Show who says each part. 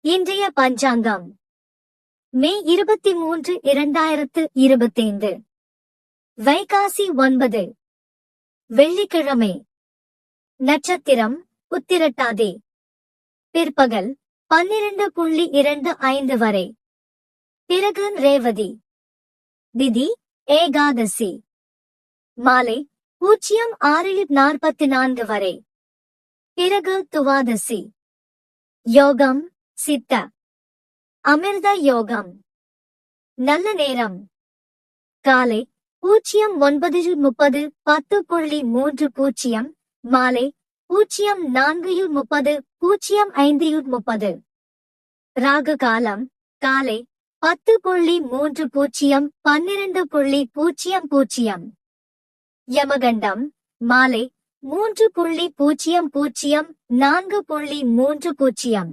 Speaker 1: இன்றைய பஞ்சாங்கம் மே 23, 2025 வைகாசி 9 வெள்ளிக்கிழமை. நட்சத்திரம் உத்திரட்டாதி. பிற்பகல் 12:25 வரை. பிறகு ரேவதி. திதி ஏகாதசி. மாலை 06:44 வரை. பிறகு துவாதசி. யோகம் சித்த அமிர்த யோகம். நல்ல நேரம் காலை 09:30 10:30, மாலை 04:30 05:30. ராகு காலம் காலை 10:30 12:00. யமகண்டம் மாலை 3:00 4:30.